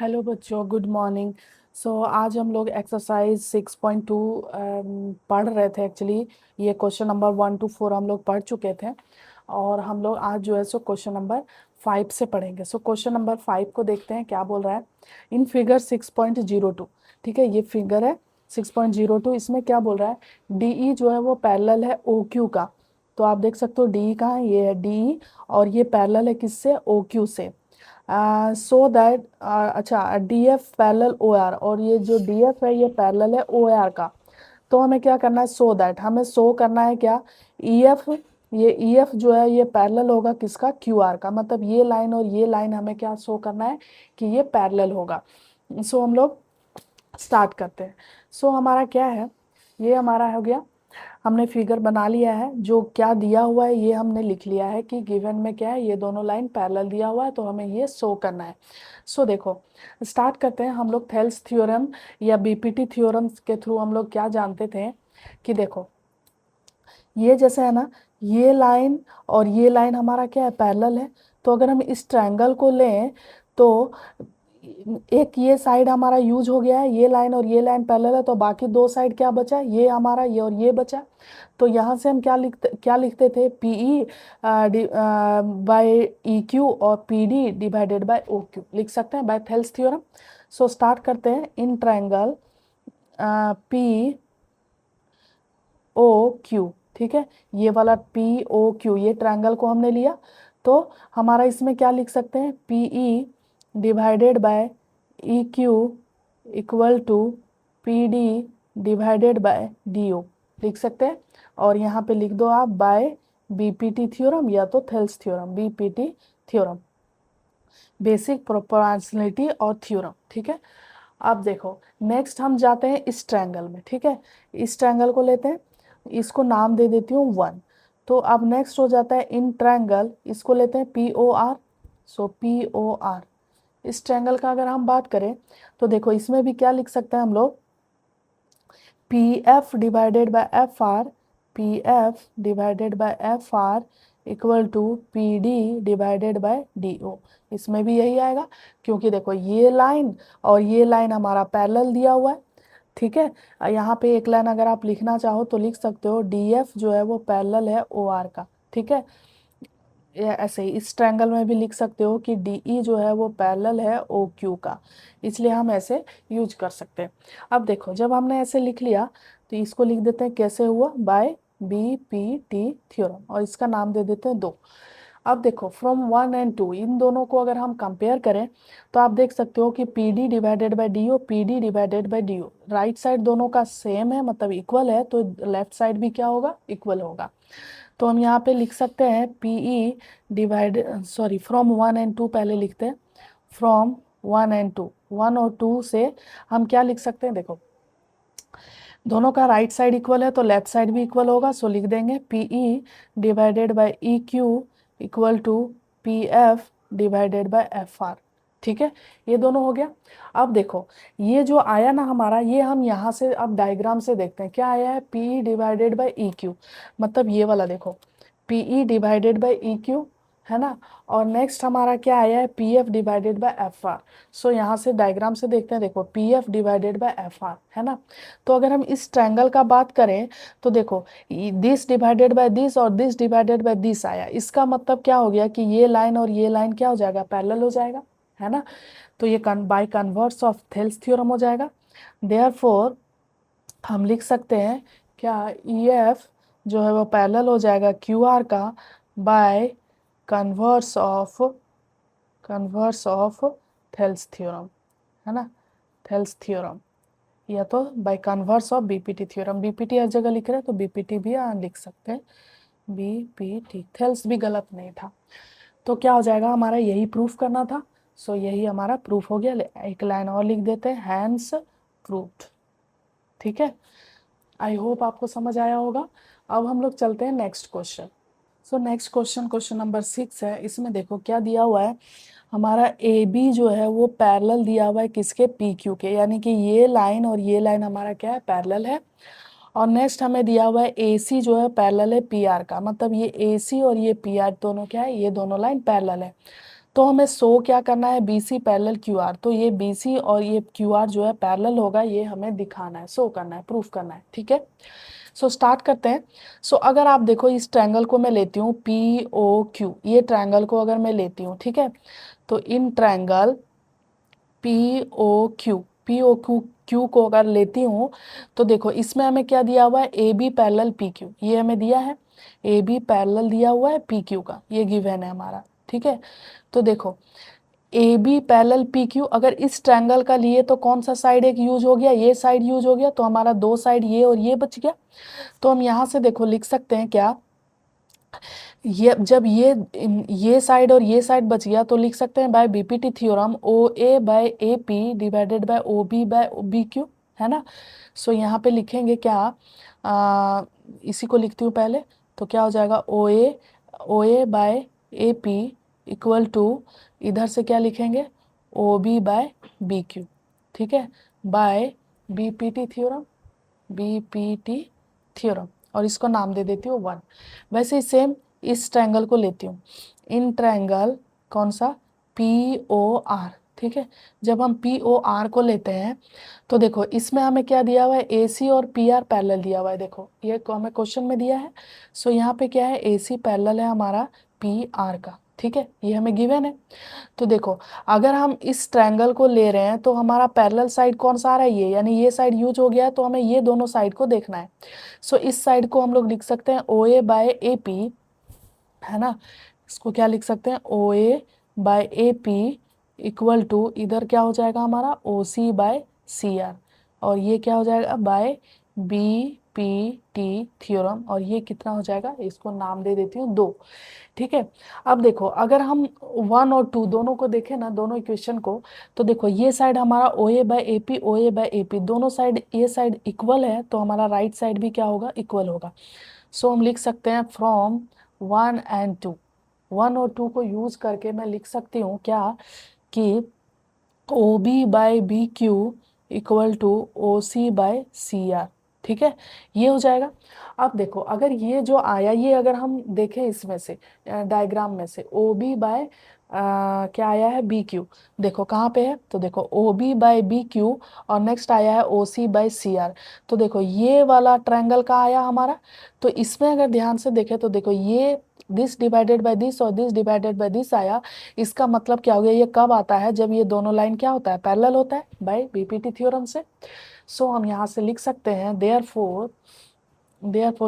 Hello बच्चों, good morning. आज हम लोग एक्सरसाइज 6.2 पढ़ रहे थे। एक्चुअली ये क्वेश्चन नंबर 1 to 4 हम लोग पढ़ चुके थे और हम लोग आज जो है सो क्वेश्चन नंबर 5 से पढ़ेंगे। क्वेश्चन नंबर 5 को देखते हैं क्या बोल रहा है। इन फिगर 6.02, ठीक है, ये फिगर है 6.02। इसमें क्या बोल रहा है, डीई जो है वो पैरेलल है ओ क्यू का। तो आप देख सकते हो डीई कहाँ है, ये है डीई और ये पैरेलल है किससे, ओ क्यू से। सो दैट अच्छा, D F parallel O R, और ये जो डी एफ है ये पैरेलल है ओ आर का। तो हमें क्या करना है, सो दैट हमें शो करना है क्या, ई एफ, ये ई एफ जो है ये पैरेलल होगा किसका, क्यू आर का। मतलब ये लाइन और ये लाइन हमें क्या शो करना है कि ये पैरेलल होगा। हम लोग स्टार्ट करते हैं। हमारा क्या है, ये हमारा हो गया, हमने फिगर बना लिया है। जो क्या दिया हुआ है ये हमने लिख लिया है कि गिवन में क्या है, ये दोनों लाइन पैरेलल दिया हुआ है तो हमें ये शो करना है। देखो, स्टार्ट करते हैं। हम लोग थेल्स थ्योरम या बीपीटी थ्योरम के थ्रू हम लोग क्या जानते थे कि देखो, ये जैसे है ना, ये लाइन और ये लाइन हमारा क्या है, पैरेलल है। तो अगर हम इस ट्रायंगल को लें तो एक ये साइड हमारा यूज हो गया है, ये लाइन और ये लाइन पैरेलल है, तो बाकी दो साइड क्या बचा, ये हमारा, ये और ये बचा। तो यहाँ से हम क्या लिखते थे, पीई बाय ई क्यू और P D divided by O Q लिख सकते हैं बाय थेल्स थ्योरम। स्टार्ट करते हैं। In triangle P O Q, ठीक है, ये वाला पी ओ क्यू, ये ट्रायंगल को हमने लिया। तो हमारा इसमें क्या लिख सकते हैं, P E divided by E Q equal to P D divided by D O लिख सकते हैं। और यहाँ पे लिख दो आप बाय बीपीटी थ्योरम या तो Thales theorem, BPT theorem, basic proportionality और थ्योरम, ठीक है। अब देखो, नेक्स्ट हम जाते हैं इस ट्रायंगल में, ठीक है। इस ट्रायंगल को लेते हैं, इसको नाम दे देती हूँ 1। तो अब नेक्स्ट हो जाता है इन ट्रायंगल, इसको लेते हैं P O R. P O R, इस ट्रायंगल का अगर हम बात करें तो देखो इसमें भी क्या लिख सकते हैं हम लोग, P F divided by F R, P F divided by F R equal to P D divided by D O. इसमें भी यही आएगा क्योंकि देखो ये लाइन और ये लाइन हमारा पैरेलल दिया हुआ है, ठीक है। यहाँ पे एक लाइन अगर आप लिखना चाहो तो लिख सकते हो, डी एफ जो है वो पैरेलल है ओ आर का, ठीक है। ऐसे ही इस ट्रायंगल में भी लिख सकते हो कि डीई जो है वो पैरेलल है ओ क्यू का, इसलिए हम ऐसे यूज कर सकते हैं। अब देखो, जब हमने ऐसे लिख लिया तो इसको लिख देते हैं कैसे हुआ, by B P T theorem, और इसका नाम दे देते हैं 2। अब देखो, फ्रॉम 1 and 2 इन दोनों को अगर हम कंपेयर करें तो आप देख सकते हो कि P D divided by D O, P D divided by D O, right side दोनों का सेम है, मतलब इक्वल है, तो लेफ्ट साइड भी क्या होगा, इक्वल होगा। तो हम यहाँ पे लिख सकते हैं P E divide, sorry, from 1 and 2 पहले लिखते हैं। फ्रॉम 1 and 2, 1 और 2 से हम क्या लिख सकते हैं, देखो दोनों का राइट साइड इक्वल है तो लेफ्ट साइड भी इक्वल होगा। लिख देंगे P E divided by E Q equal to P F divided by F R, ठीक है। ये दोनों हो गया। अब देखो, ये जो आया ना हमारा, ये हम यहाँ से अब डायग्राम से देखते हैं क्या आया है, P E divided by E Q, मतलब ये वाला देखो, P E divided by E Q, है ना। और नेक्स्ट हमारा क्या आया है, P F divided by F R. यहाँ से डायग्राम से देखते हैं, देखो P F divided by F R, है ना। तो अगर हम इस ट्रायंगल का बात करें तो देखो, दिस डिवाइडेड बाय दिस और दिस डिवाइडेड बाय दिस आया, इसका मतलब क्या हो गया कि ये लाइन और ये लाइन क्या हो जाएगा, पैरेलल हो जाएगा, है ना। तो ये bye converse of Thales theorem हो जाएगा। देयरफॉर हम लिख सकते हैं क्या, ई एफ जो है वो पैरेलल हो जाएगा क्यू आर का by converse of Thales theorem, है ना, थेल्स थ्योरम, या तो by converse of BPT theorem. BPT हर जगह लिख रहे हैं तो बीपीटी भी लिख सकते हैं, बीपीटी, थेल्स भी गलत नहीं था। तो क्या हो जाएगा, हमारा यही प्रूफ करना था। यही हमारा प्रूफ हो गया। एक लाइन और लिख देते हैं, हैंस प्रूफ्ड, ठीक है। आई होप आपको समझ आया होगा। अब हम लोग चलते हैं next question. Next question, question number 6 है। इसमें देखो क्या दिया हुआ है, हमारा ए बी जो है वो पैरेलल दिया हुआ है किसके, पी क्यू के, यानी कि ये लाइन और ये लाइन हमारा क्या है, पैरेलल है। और नेक्स्ट हमें दिया हुआ है ए सी जो है पैरेलल है पी आर का, मतलब ये ए सी और ये पी आर दोनों क्या है, ये दोनों लाइन पैरेलल है। तो हमें शो क्या करना है, BC पैरेलल QR। तो ये BC और ये QR जो है पैरेलल होगा, ये हमें दिखाना है, शो करना है, प्रूफ करना है। ठीक है, सो स्टार्ट करते हैं। सो अगर आप देखो इस ट्रायंगल को मैं लेती हूँ POQ, ये ट्रायंगल को अगर मैं लेती हूँ, ठीक है, तो इन ट्रायंगल POQ को अगर लेती हूँ तो देखो इसमें हमें क्या दिया हुआ है, AB पैरेलल PQ, ये हमें दिया है, AB पैरेलल दिया हुआ है PQ का, ये गिवन है हमारा। ठीक है, तो देखो AB पैरेलल PQ अगर इस ट्रायंगल का लिए तो कौन सा साइड एक यूज हो गया, ये साइड यूज हो गया, तो हमारा दो साइड ये और ये बच गया। तो हम यहाँ से देखो लिख सकते हैं क्या, ये जब ये साइड और ये साइड बच गया तो लिख सकते हैं by BPT theorem OA by AP divided by OB by BQ, है ना। सो यहाँ पे लिखेंगे क्या, इसी को लिखती हूँ पहले, तो क्या हो जाएगा OA by AP equal to, इधर से क्या लिखेंगे OB बाय BQ। ठीक है, बाय BPT थ्योरम, और इसको नाम दे देती हूँ 1। वैसे ही सेम इस ट्रायंगल को लेती हूँ, इन ट्रायंगल कौन सा, POR। ठीक है, जब हम POR को लेते हैं तो देखो इसमें हमें क्या दिया हुआ है, AC और PR पैरेलल दिया हुआ है, देखो ये को हमें क्वेश्चन में दिया है। सो यहाँ पे क्या है, AC पैरेलल है हमारा PR का। ठीक है, ये हमें गिवन है। तो देखो अगर हम इस ट्रायंगल को ले रहे हैं तो हमारा पैरेलल साइड कौन सा आ रहा है, ये, यानी ये साइड यूज हो गया है, तो हमें ये दोनों साइड को देखना है। सो इस साइड को हम लोग लिख सकते हैं OA बाय AP, है ना। इसको क्या लिख सकते हैं, OA by AP equal to, इधर क्या हो जाएगा हमारा OC बाय CR, और ये क्या हो जाएगा बाय BPT थ्योरम, और ये कितना हो जाएगा, इसको नाम दे देती हूँ 2। ठीक है, अब देखो अगर हम 1 और 2 दोनों को देखें ना, दोनों इक्वेशन को, तो देखो ये साइड हमारा OA by AP, OA by AP दोनों साइड, ये साइड इक्वल है, तो हमारा राइट साइड भी क्या होगा, इक्वल होगा। सो हम लिख सकते हैं फ्रॉम 1 एंड 2, 1 और 2 को यूज करके मैं लिख सकती हूँ क्या, कि OB by BQ equal to OC by CR। ठीक है, ये हो जाएगा। अब देखो अगर ये जो आया, ये अगर हम देखें इसमें से डायग्राम में से, OB बाय क्या आया है, BQ, देखो कहाँ पे है, तो देखो OB बाय BQ और नेक्स्ट आया है OC बाय CR। तो देखो ये वाला ट्रायंगल का आया हमारा, तो इसमें अगर ध्यान से देखें तो देखो ये दिस डिवाइडेड बाय दिस और दिस डिवाइडेड बाय दिस आया। इसका मतलब क्या हो गया, ये कब आता है, जब ये दोनों लाइन क्या होता है, पैरेलल होता है बाय BPT थ्योरम से। सो हम यहाँ से लिख सकते हैं देयरफॉर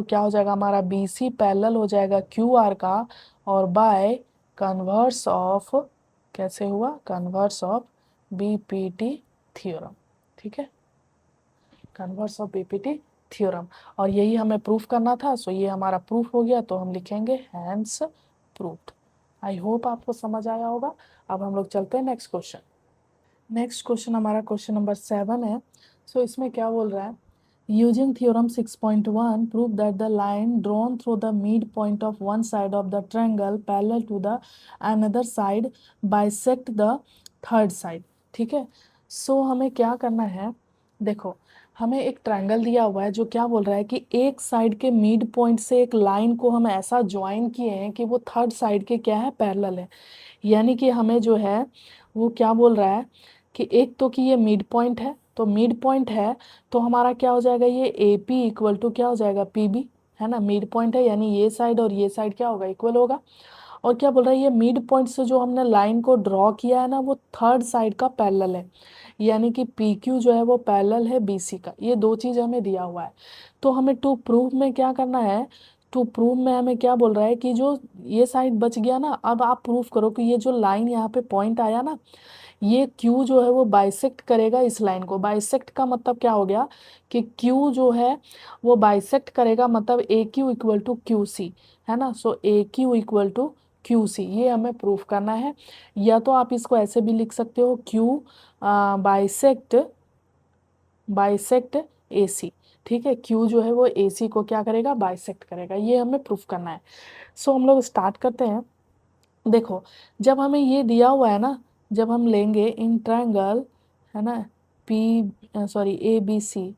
क्या हो जाएगा हमारा, BC पैरेलल हो जाएगा QR का, और बाय कन्वर्स ऑफ, कैसे हुआ, कन्वर्स ऑफ BPT थ्योरम। ठीक है, कन्वर्स ऑफ BPT थ्योरम, और यही हमें प्रूफ करना था। सो ये हमारा प्रूफ हो गया, तो हम लिखेंगे हैंस प्रूफ्ड। आई होप आपको समझ आया होगा। अब हम लोग चलते हैं नेक्स्ट क्वेश्चन। नेक्स्ट क्वेश्चन हमारा क्वेश्चन नंबर 7 है। सो इसमें क्या बोल रहा है, using theorem 6.1 prove that the line drawn through the mid point of one side of the triangle parallel to the another side bisect the third side. ठीक है, सो हमें क्या करना है, देखो हमें एक ट्रायंगल दिया हुआ है जो क्या बोल रहा है कि एक साइड के मिड पॉइंट से एक लाइन को हम ऐसा ज्वाइन किए हैं कि वो थर्ड साइड के क्या है, पैरेलल है। यानी कि हमें जो है वो क्या बोल रहा है कि एक तो कि ये मिड पॉइंट है, तो मिड पॉइंट है तो हमारा क्या हो जाएगा, ये AP इक्वल टू क्या हो जाएगा, PB, है ना। मिड पॉइंट है यानी ये साइड और ये साइड क्या होगा, इक्वल होगा। और क्या बोल रहा है, ये मिड पॉइंट से जो हमने लाइन को ड्रॉ किया है ना, वो थर्ड साइड का पैरेलल है, यानी कि PQ जो है वो पैरेलल है BC का। ये दो चीज हमें दिया हुआ है। तो हमें टू प्रूव में क्या करना है, टू प्रूव में हमें क्या बोल रहा है कि जो ये साइड बच गया ना, अब आप प्रूव करो कि ये जो लाइन यहाँ पे पॉइंट आया ना, ये Q जो है वो बाइसेक्ट करेगा इस लाइन को। बाइसेक्ट का मतलब क्या हो गया कि Q जो है वो बाइसेक्ट करेगा, मतलब AQ इक्वल टू QC, है ना। सो AQ इक्वल टू QC, ये हमें प्रूफ करना है। या तो आप इसको ऐसे भी लिख सकते हो, Q बाइसेक्ट बाइसेक्ट AC। ठीक है, Q जो है वो AC को क्या करेगा, बाइसेक्ट करेगा, ये हमें प्रूफ करना है। सो हम लोग स्टार्ट करते हैं। देखो जब हमें ये दिया हुआ है ना, जब हम लेंगे इन ट्रायंगल, है ना, ABC,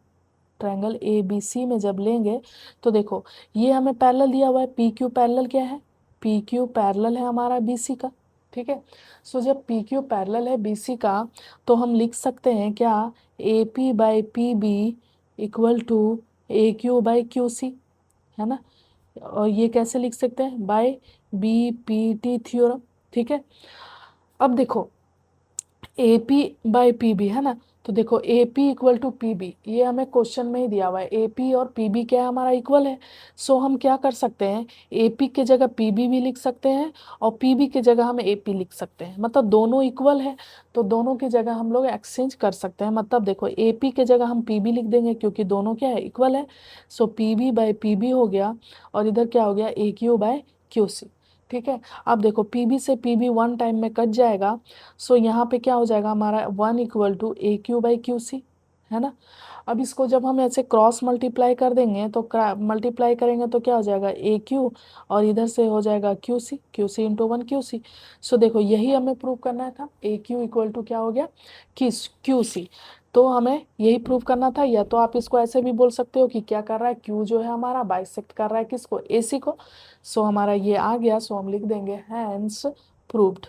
ट्रायंगल ABC में जब लेंगे तो देखो ये हमें पैरेलल दिया हुआ है, PQ पैरेलल क्या है, PQ पैरेलल है हमारा BC का। ठीक है। सो जब पी क्यू पैरेलल है बी सी का तो हम लिख सकते हैं क्या, A P by P B equal to A Q by Q C, है ना। और ये कैसे लिख सकते हैं, by B P T theorem. ठीक है। अब देखो A P by P B, है ना, तो देखो A P equal to P B, ये हमें क्वेश्चन में ही दिया हुआ है, ए पी और पी बी क्या है हमारा, इक्वल है। सो हम क्या कर सकते हैं, ए पी के जगह पी बी भी लिख सकते हैं और पी बी के जगह हम ए पी लिख सकते हैं, मतलब दोनों इक्वल है, तो दोनों की जगह हम लोग एक्सचेंज कर सकते हैं। मतलब देखो ए पी के जगह हम पी बी लिख देंगे क्योंकि दोनों क्या है, इक्वल है। So P B by P B हो गया और इधर क्या हो गया, A Q by Q C. ठीक है। अब देखो पी बी से पी बी वन टाइम में कट जाएगा, सो यहाँ पे क्या हो जाएगा हमारा, one equal to A Q by Q C, है ना। अब इसको जब हम ऐसे क्रॉस मल्टीप्लाई कर देंगे तो मल्टीप्लाई करेंगे तो क्या हो जाएगा, ए क्यू और इधर से हो जाएगा Q C into one Q C. So देखो यही हमें प्रूव करना था, ए क्यू इक्वल टू क्या हो गया, क्यू सी। तो हमें यही प्रूव करना था, या तो आप इसको ऐसे भी बोल सकते हो कि क्या कर रहा है, क्यू जो है हमारा बाइसेक्ट कर रहा है किसको, ए सी को। सो हमारा ये आ गया, सो हम लिख देंगे हैंस प्रूव्ड।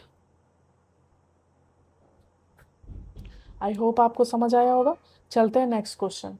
आई होप आपको समझ आया होगा। चलते हैं नेक्स्ट क्वेश्चन।